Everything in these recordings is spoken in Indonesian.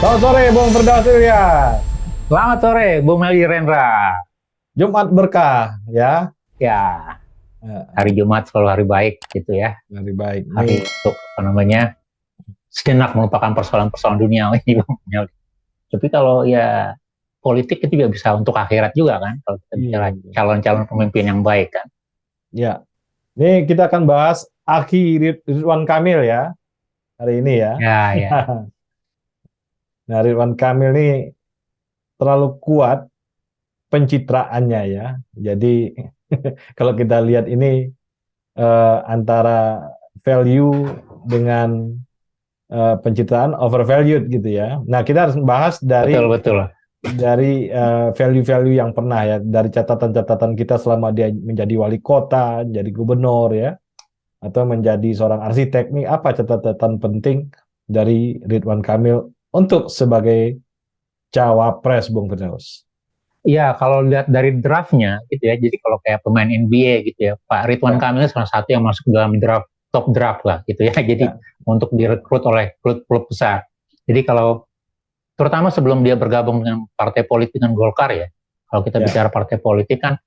Selamat sore, Bung Firdaus Ilyas. Selamat sore, Bung Meldi Rendra. Jumat berkah, ya. Ya, Eh, hari Jumat selalu hari baik gitu ya. Hari baik nih. Hari untuk sejenak melupakan persoalan-persoalan dunia ini, Bung Meldi. Tapi kalau ya politik itu juga bisa untuk akhirat juga kan, kalau kita bicara Iya, calon-calon pemimpin yang baik kan. ya. Nih kita akan bahas Aki Ridwan Kamil ya hari ini ya. Ya, ya. Nah, Ridwan Kamil nih terlalu kuat pencitraannya ya. Jadi kalau kita lihat ini antara value dengan pencitraan overvalued gitu ya. Nah, kita harus bahas Betul, dari betul. value-value yang pernah ya, dari catatan-catatan kita selama dia menjadi wali kota, jadi gubernur ya, atau menjadi seorang arsitek nih, apa catatan penting dari Ridwan Kamil untuk sebagai cawapres, Bung Firdaus? Ya, kalau lihat dari draftnya gitu ya, jadi kalau kayak pemain NBA gitu ya, Pak Ridwan Ya, Kamil salah satu yang masuk dalam top draft lah gitu ya. Jadi ya, untuk direkrut oleh klub-klub besar. Jadi kalau terutama sebelum dia bergabung dengan partai politik dengan Golkar ya. Kalau kita ya. bicara partai politik kan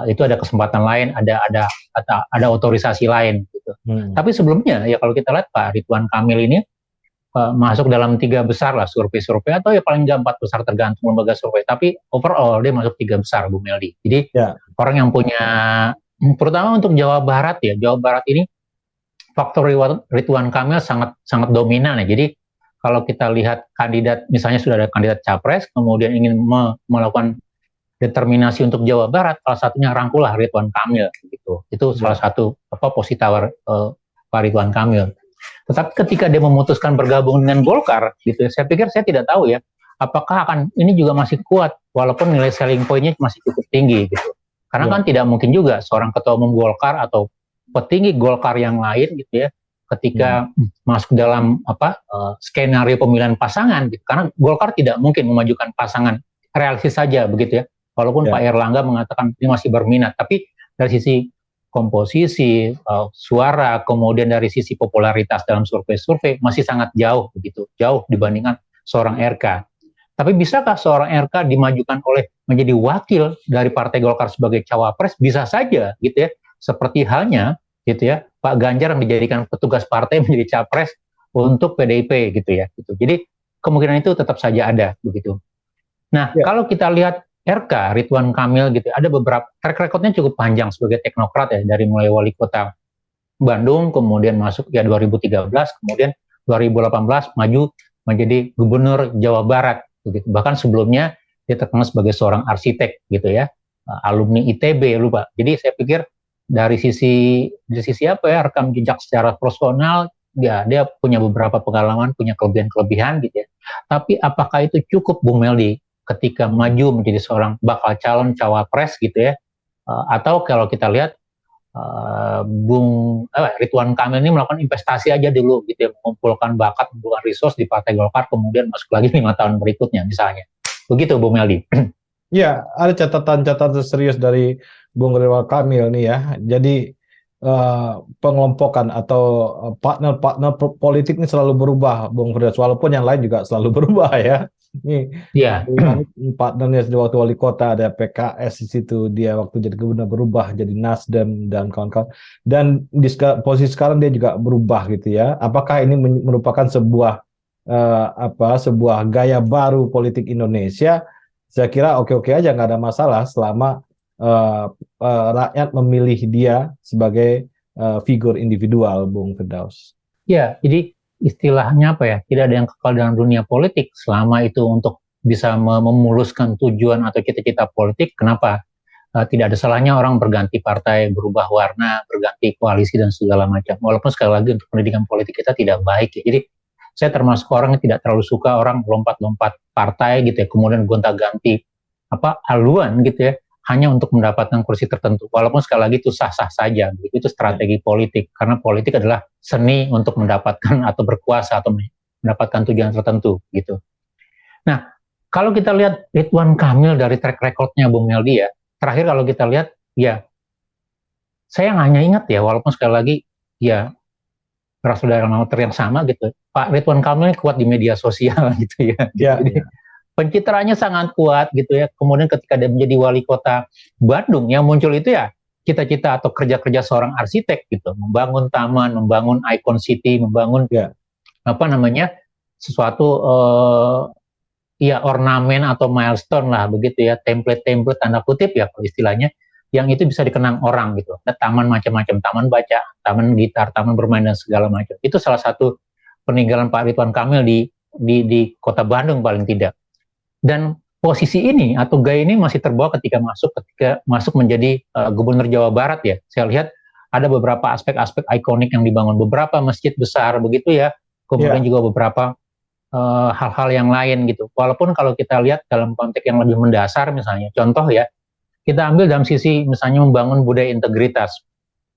itu ada kesempatan lain, ada otorisasi lain gitu. Hmm. Tapi sebelumnya ya kalau kita lihat Pak Ridwan Kamil ini masuk dalam tiga besar lah survei-survei atau ya paling nggak empat besar tergantung lembaga survei. Tapi overall dia masuk tiga besar Bu Meldi. Jadi Ya, orang yang punya terutama untuk Jawa Barat ya, Jawa Barat ini faktor Ridwan Kamil sangat sangat dominan ya. Jadi kalau kita lihat kandidat, misalnya sudah ada kandidat capres, kemudian ingin melakukan determinasi untuk Jawa Barat, salah satunya rangkulah Ridwan Kamil gitu. Itu salah ya, satu posisi tawar Pak Ridwan Kamil. Tetapi ketika dia memutuskan bergabung dengan Golkar, gitu, saya pikir saya tidak tahu ya, apakah akan ini juga masih kuat, walaupun nilai selling point-nya masih cukup tinggi gitu. Karena ya, kan tidak mungkin juga seorang ketua umum Golkar atau petinggi Golkar yang lain gitu ya, hmm, ketika masuk dalam skenario pemilihan pasangan gitu. Karena Golkar tidak mungkin memajukan pasangan realistis saja begitu ya. Walaupun Pak ya, Erlangga mengatakan ini masih berminat, tapi dari sisi komposisi, suara, kemudian dari sisi popularitas dalam survei-survei masih sangat jauh begitu, jauh dibandingkan seorang RK. Tapi bisakah seorang RK dimajukan oleh menjadi wakil dari Partai Golkar sebagai cawapres? Bisa saja gitu ya. Seperti halnya gitu ya, Pak Ganjar yang dijadikan petugas partai menjadi capres untuk PDIP gitu ya. Gitu. Jadi kemungkinan itu tetap saja ada begitu. Nah, ya, kalau kita lihat RK Ridwan Kamil gitu, ada beberapa track recordnya cukup panjang sebagai teknokrat ya, dari mulai wali kota Bandung, kemudian masuk ya 2013, kemudian 2018 maju menjadi gubernur Jawa Barat. Begitu. Bahkan sebelumnya dia terkenal sebagai seorang arsitek gitu ya, alumni ITB lupa. Jadi saya pikir dari sisi apa ya, rekam jejak secara personal ya dia punya beberapa pengalaman, punya kelebihan-kelebihan gitu ya. Tapi apakah itu cukup Bung Meldi ketika hmm. maju menjadi seorang bakal calon cawapres gitu ya? Atau kalau kita lihat Ridwan Kamil ini melakukan investasi aja dulu gitu ya, mengumpulkan bakat, mengumpulkan resource di Partai Golkar, kemudian masuk lagi 5 tahun berikutnya misalnya. Begitu Bung Meldi. Ya, ada catatan-catatan serius dari Bung Ridwan Kamil nih ya. Jadi eh, pengelompokan atau partner-partner politik ini selalu berubah, Bung Firdaus. Walaupun yang lain juga selalu berubah ya. Ini Iya, partnernya di waktu wali kota ada PKS di situ, dia waktu jadi gubernur berubah jadi Nasdem dan kawan-kawan. Dan di posisi sekarang dia juga berubah gitu ya. Apakah ini merupakan sebuah sebuah gaya baru politik Indonesia? Saya kira oke-oke aja, nggak ada masalah selama rakyat memilih dia sebagai figur individual, Bung Firdaus. ya, jadi istilahnya apa ya? Tidak ada yang kekal dalam dunia politik selama itu untuk bisa memuluskan tujuan atau cita-cita politik. Kenapa? Tidak ada salahnya orang berganti partai, berubah warna, berganti koalisi dan segala macam. Walaupun sekali lagi untuk pendidikan politik kita tidak baik ya. Jadi saya termasuk orang yang tidak terlalu suka orang lompat-lompat partai gitu ya, kemudian gonta-ganti haluan gitu ya, hanya untuk mendapatkan kursi tertentu. Walaupun sekali lagi itu sah-sah saja, itu Ya, strategi politik. Karena politik adalah seni untuk mendapatkan atau berkuasa atau mendapatkan tujuan tertentu gitu. Nah, kalau kita lihat Ridwan Kamil dari track recordnya Bung Meldi ya, terakhir kalau kita lihat ya saya hanya ingat ya, walaupun sekali lagi ya berasal dari alma-mater yang sama gitu. Pak Ridwan Kamil ini kuat di media sosial gitu ya. Ya, Jadi pencitraannya sangat kuat gitu ya. Kemudian ketika dia menjadi wali kota Bandung, yang muncul itu ya cita-cita atau kerja-kerja seorang arsitek gitu, membangun taman, membangun icon city, membangun ya, apa namanya sesuatu ya ornamen atau milestone lah begitu ya, template-template tanda kutip ya kalau istilahnya, yang itu bisa dikenang orang gitu. Ada taman macam-macam, taman baca, taman gitar, taman bermain dan segala macam. Itu salah satu peninggalan Pak Ridwan Kamil di kota Bandung paling tidak. Dan posisi ini atau gaya ini masih terbawa ketika masuk menjadi gubernur Jawa Barat ya. Saya lihat ada beberapa aspek-aspek ikonik yang dibangun, beberapa masjid besar begitu ya. Kemudian ya, juga beberapa hal-hal yang lain gitu. Walaupun kalau kita lihat dalam konteks yang lebih mendasar misalnya, contoh ya, kita ambil dalam sisi misalnya membangun budaya integritas.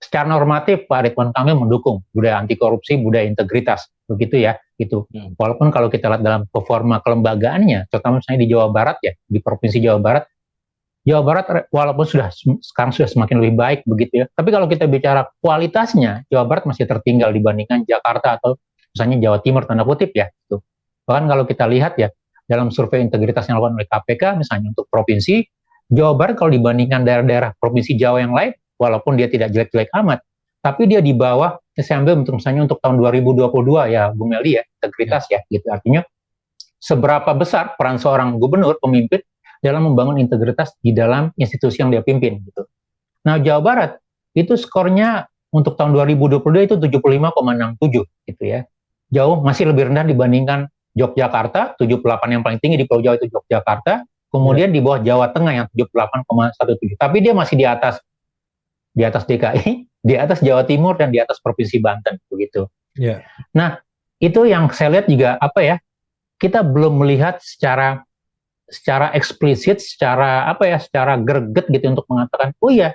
Secara normatif Pak Ridwan Kamil mendukung budaya anti korupsi, budaya integritas, begitu ya, gitu. Walaupun kalau kita lihat dalam performa kelembagaannya, terutama misalnya di Jawa Barat ya, di provinsi Jawa Barat walaupun sekarang sudah semakin lebih baik begitu ya. Tapi kalau kita bicara kualitasnya, Jawa Barat masih tertinggal dibandingkan Jakarta atau misalnya Jawa Timur tanda kutip ya. Gitu. Bahkan kalau kita lihat ya dalam survei integritas yang dilakukan oleh KPK misalnya untuk provinsi, Jawa Barat kalau dibandingkan daerah-daerah provinsi Jawa yang lain, walaupun dia tidak jelek-jelek amat, tapi dia di bawah SMB untuk misalnya untuk tahun 2022 ya Bung Meldi ya, integritas ya gitu. Artinya seberapa besar peran seorang gubernur pemimpin dalam membangun integritas di dalam institusi yang dia pimpin gitu. Nah, Jawa Barat itu skornya untuk tahun 2022 itu 75,67 gitu ya. Jauh masih lebih rendah dibandingkan Yogyakarta, 78 yang paling tinggi di Pulau Jawa itu Yogyakarta, kemudian di bawah Jawa Tengah yang 78,17. Tapi dia masih di atas DKI, di atas Jawa Timur dan di atas Provinsi Banten begitu. ya. Nah, itu yang saya lihat juga apa ya? Kita belum melihat secara eksplisit, secara greget gitu untuk mengatakan, oh iya,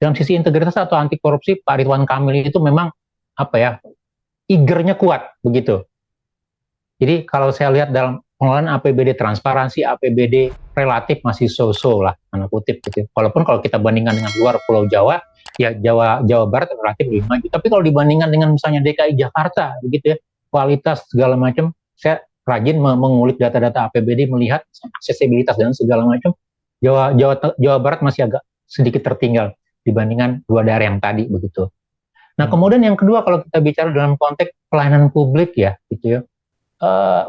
dalam sisi integritas atau anti korupsi Pak Ridwan Kamil itu memang apa ya? Eager-nya kuat begitu. Jadi kalau saya lihat dalam pengelolaan APBD transparansi, APBD relatif masih so-so lah, tanda kutip gitu. Walaupun kalau kita bandingkan dengan luar Pulau Jawa, ya Jawa Barat relatif lebih maju. Tapi kalau dibandingkan dengan misalnya DKI Jakarta, begitu ya, kualitas segala macam, saya rajin mengulik data-data APBD, melihat aksesibilitas dan segala macam. Jawa Barat masih agak sedikit tertinggal dibandingkan dua daerah yang tadi begitu. Nah kemudian yang kedua kalau kita bicara dalam konteks pelayanan publik ya, gitu ya.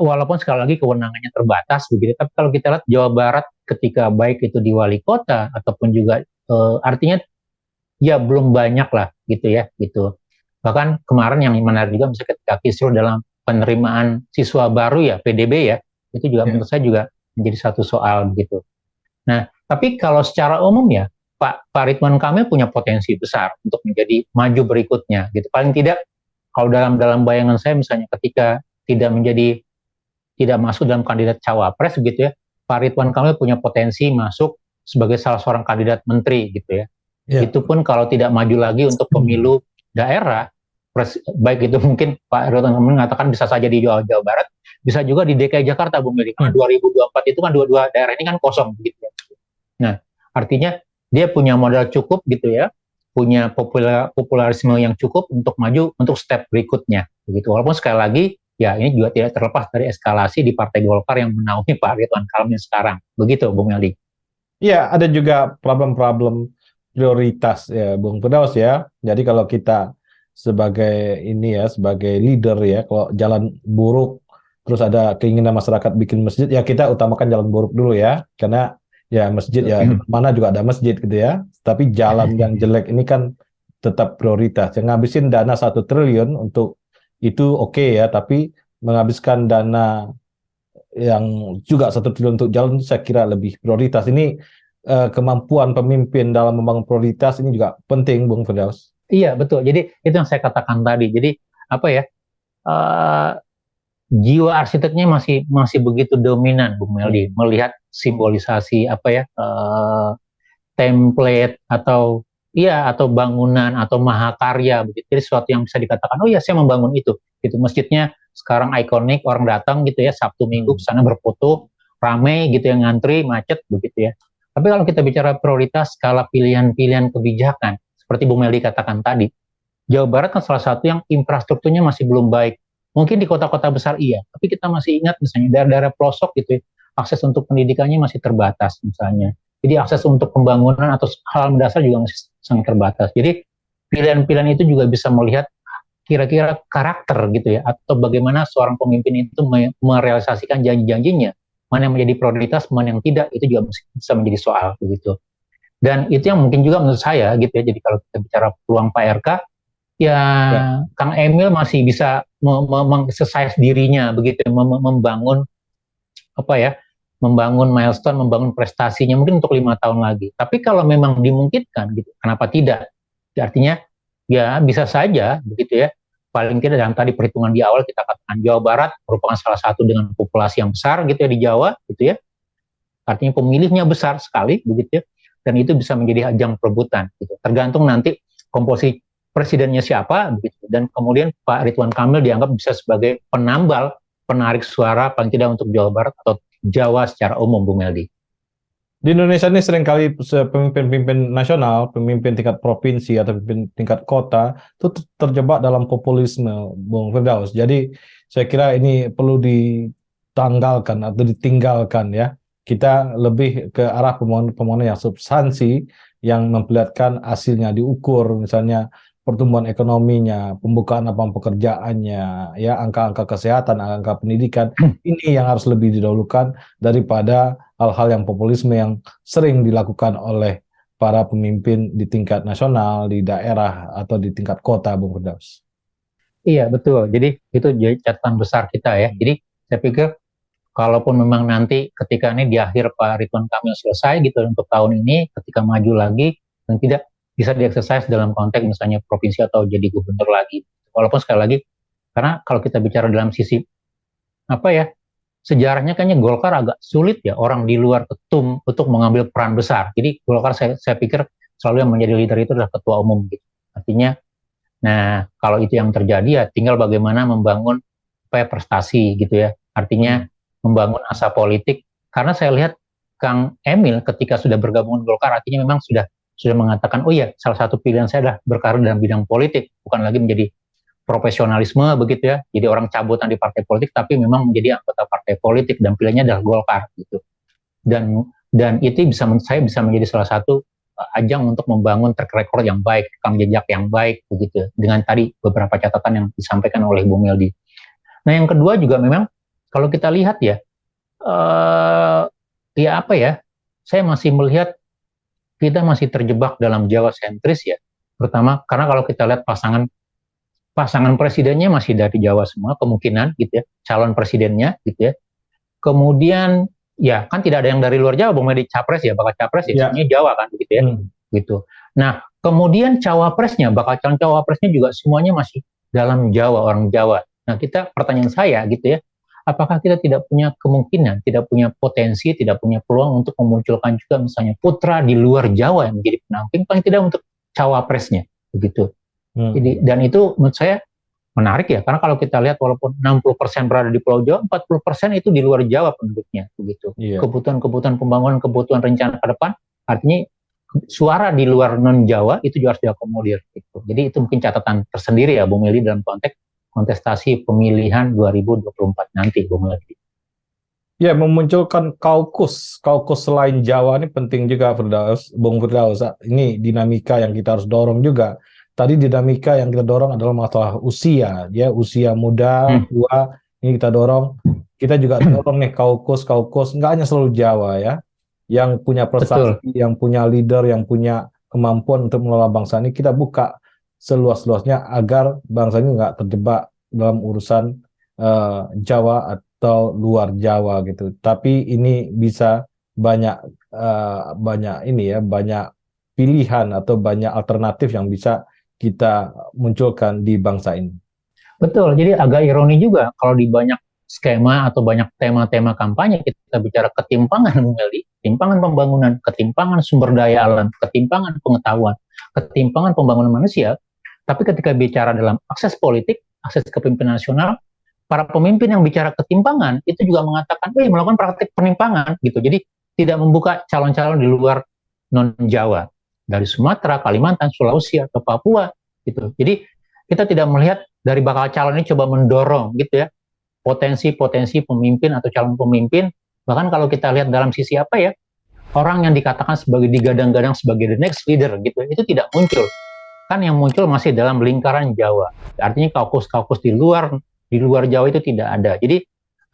Walaupun sekali lagi kewenangannya terbatas begitu, tapi kalau kita lihat Jawa Barat ketika baik itu di wali kota ataupun juga artinya ya belum banyak lah gitu ya gitu. Bahkan kemarin yang menarik juga misalnya ketika kisruh dalam penerimaan siswa baru ya PDB ya, itu juga menurut saya juga menjadi satu soal begitu. Nah tapi kalau secara umum ya Pak Ridwan Kamil punya potensi besar untuk menjadi maju berikutnya gitu. Paling tidak kalau dalam bayangan saya misalnya ketika tidak masuk dalam kandidat cawapres gitu ya, Pak Ridwan Kamil punya potensi masuk sebagai salah seorang kandidat menteri gitu ya. Itu pun kalau tidak maju lagi untuk pemilu daerah, baik itu mungkin Pak Ridwan Kamil mengatakan bisa saja di Jawa Barat, bisa juga di DKI Jakarta Bung Meli. Karena 2024 itu kan dua daerah ini kan kosong gitu ya. Nah, artinya dia punya modal cukup gitu ya, punya popularisme yang cukup untuk maju untuk step berikutnya begitu. Walaupun sekali lagi ya ini juga tidak terlepas dari eskalasi di Partai Golkar yang menaungi Pak Ridwan Kamil sekarang. Begitu, Bung Meldi. Iya, ada juga problem-problem prioritas ya, Bung Firdaus ya. Jadi kalau kita sebagai leader ya, kalau jalan buruk terus ada keinginan masyarakat bikin masjid, ya kita utamakan jalan buruk dulu ya. Karena ya masjid ya mana juga ada masjid gitu ya. Tapi jalan yang jelek ini kan tetap prioritas. Yang ngabisin dana 1 triliun untuk itu oke ya, tapi menghabiskan dana yang juga 1 triliun untuk jalan saya kira lebih prioritas. Ini kemampuan pemimpin dalam membangun prioritas ini juga penting, Bung Firdaus. Iya betul. Jadi itu yang saya katakan tadi. Jadi apa ya? Jiwa arsiteknya masih begitu dominan, Bung Meldi. Melihat simbolisasi apa ya? Template atau bangunan atau mahakarya begitu. Jadi sesuatu yang bisa dikatakan, oh ya saya membangun itu. Itu masjidnya sekarang ikonik, orang datang gitu ya Sabtu Minggu ke sana berfoto, rame gitu yang ngantri, macet begitu ya. Tapi kalau kita bicara prioritas skala pilihan-pilihan kebijakan, seperti Bung Meldi katakan tadi, Jawa Barat kan salah satu yang infrastrukturnya masih belum baik. Mungkin di kota-kota besar iya, tapi kita masih ingat misalnya daerah-daerah pelosok gitu ya, akses untuk pendidikannya masih terbatas misalnya. Jadi akses untuk pembangunan atau hal mendasar juga masih sangat terbatas. Jadi pilihan-pilihan itu juga bisa melihat kira-kira karakter gitu ya, atau bagaimana seorang pemimpin itu merealisasikan janji-janjinya, mana yang menjadi prioritas, mana yang tidak, itu juga bisa menjadi soal begitu. Dan itu yang mungkin juga menurut saya gitu ya, jadi kalau kita bicara peluang Pak RK, ya Ya. Kang Emil masih bisa mengexercise dirinya begitu, membangun apa ya, membangun milestone, membangun prestasinya mungkin untuk 5 tahun lagi. Tapi kalau memang dimungkinkan gitu, kenapa tidak? Artinya ya bisa saja begitu ya. Paling tidak dalam tadi perhitungan di awal kita katakan Jawa Barat merupakan salah satu dengan populasi yang besar gitu ya di Jawa gitu ya. Artinya pemilihnya besar sekali begitu ya. Dan itu bisa menjadi ajang perebutan gitu. Tergantung nanti komposisi presidennya siapa begitu. Dan kemudian Pak Ridwan Kamil dianggap bisa sebagai penambal, penarik suara paling tidak untuk Jawa Barat atau Jawa secara umum, Bung Meldi. Di Indonesia ini seringkali pemimpin-pemimpin nasional, pemimpin tingkat provinsi atau pemimpin tingkat kota itu terjebak dalam populisme, Bung Firdaus. Jadi saya kira ini perlu ditanggalkan atau ditinggalkan ya. Kita lebih ke arah pembangunan yang substansi, yang memperlihatkan hasilnya diukur, misalnya pertumbuhan ekonominya, pembukaan lapangan pekerjaannya, ya angka-angka kesehatan, angka pendidikan. Ini yang harus lebih didahulukan daripada hal-hal yang populisme yang sering dilakukan oleh para pemimpin di tingkat nasional, di daerah, atau di tingkat kota, Bung Firdaus. Iya, betul. Jadi itu jadi catatan besar kita ya. Jadi saya pikir kalaupun memang nanti ketika ini di akhir Pak Ridwan Kamil selesai gitu untuk tahun ini, ketika maju lagi dan tidak bisa dieksersis dalam konteks misalnya provinsi atau jadi gubernur lagi. Walaupun sekali lagi, karena kalau kita bicara dalam sisi apa ya, sejarahnya kayaknya Golkar agak sulit ya orang di luar ketum untuk mengambil peran besar. Jadi Golkar saya pikir selalu yang menjadi leader itu adalah ketua umum gitu. Artinya, nah kalau itu yang terjadi ya tinggal bagaimana membangun prestasi gitu ya. Artinya membangun asa politik. Karena saya lihat Kang Emil ketika sudah bergabung dengan Golkar artinya memang sudah mengatakan oh iya salah satu pilihan saya adalah berkarir dalam bidang politik, bukan lagi menjadi profesionalisme begitu ya, jadi orang cabutan di partai politik, tapi memang menjadi anggota partai politik dan pilihannya adalah Golkar gitu. Dan itu bisa saya bisa menjadi salah satu ajang untuk membangun track record yang baik, rekam jejak yang baik begitu. Dengan tadi beberapa catatan yang disampaikan oleh Bung Meldi. Nah yang kedua juga memang kalau kita lihat ya, ya apa ya, saya masih melihat kita masih terjebak dalam Jawa sentris ya, terutama karena kalau kita lihat pasangan presidennya masih dari Jawa semua kemungkinan gitu ya, calon presidennya gitu ya. Kemudian ya kan tidak ada yang dari luar Jawa, Bung Medi capres ya, bakal capres ya, semuanya Jawa kan begitu ya. Gitu. Nah, kemudian cawapresnya, bakal calon cawapresnya juga semuanya masih dalam Jawa, orang Jawa. Nah, pertanyaan saya gitu ya, apakah kita tidak punya kemungkinan, tidak punya potensi, tidak punya peluang untuk memunculkan juga misalnya putra di luar Jawa yang menjadi pendamping paling tidak untuk cawapresnya begitu. Jadi, dan itu menurut saya menarik ya, karena kalau kita lihat walaupun 60% berada di Pulau Jawa, 40% itu di luar Jawa penduduknya, begitu. Kebutuhan-kebutuhan pembangunan, kebutuhan rencana ke depan, artinya suara di luar non-Jawa itu juga harus diakomodir. Gitu. Jadi itu mungkin catatan tersendiri ya, Bung Meldi, dalam konteks kontestasi pemilihan 2024 nanti, Bung Meldi. Ya, memunculkan kaukus selain Jawa ini penting juga, Bung Firdaus. Ini dinamika yang kita harus dorong juga. Tadi dinamika yang kita dorong adalah masalah usia, ya usia muda, tua, ini kita dorong. Kita juga dorong nih kaukus, nggak hanya selalu Jawa ya, yang punya prestasi, yang punya leader, yang punya kemampuan untuk mengelola bangsa ini, kita buka seluas-luasnya agar bangsa ini nggak terjebak dalam urusan Jawa atau luar Jawa gitu. Tapi ini bisa banyak ini ya, banyak pilihan atau banyak alternatif yang bisa kita munculkan di bangsa ini. Betul, jadi agak ironi juga kalau di banyak skema atau banyak tema-tema kampanye kita bicara ketimpangan, ketimpangan pembangunan, ketimpangan sumber daya alam, ketimpangan pengetahuan, ketimpangan pembangunan manusia. Tapi ketika bicara dalam akses politik, akses kepemimpinan nasional, para pemimpin yang bicara ketimpangan itu juga mengatakan, melakukan praktik penimpangan gitu. Jadi tidak membuka calon-calon di luar non-Jawa, dari Sumatera, Kalimantan, Sulawesi atau Papua gitu. Jadi kita tidak melihat dari bakal calon ini coba mendorong gitu ya potensi-potensi pemimpin atau calon pemimpin. Bahkan kalau kita lihat dalam sisi apa ya, orang yang dikatakan sebagai digadang-gadang sebagai the next leader gitu, itu tidak muncul. Kan yang muncul masih dalam lingkaran Jawa. Artinya kaukus-kaukus di luar Jawa itu tidak ada. Jadi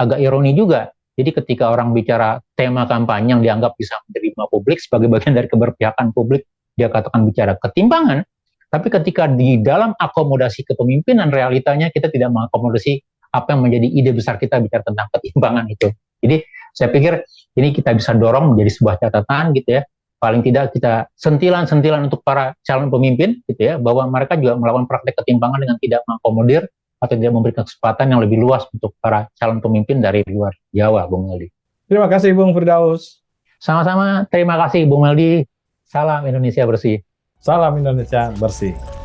agak ironi juga. Jadi ketika orang bicara tema kampanye yang dianggap bisa menerima publik sebagai bagian dari keberpihakan publik, dia katakan bicara ketimpangan. Tapi ketika di dalam akomodasi kepemimpinan realitanya kita tidak mengakomodasi apa yang menjadi ide besar kita bicara tentang ketimpangan itu. Jadi saya pikir ini kita bisa dorong menjadi sebuah catatan gitu ya. Paling tidak kita sentilan-sentilan untuk para calon pemimpin gitu ya, bahwa mereka juga melakukan praktek ketimpangan dengan tidak mengakomodir atau tidak memberikan kesempatan yang lebih luas untuk para calon pemimpin dari luar Jawa, Bung Meldi. Terima kasih Bung Firdaus. Sama-sama, terima kasih Bung Meldi. Salam Indonesia bersih. Salam Indonesia bersih.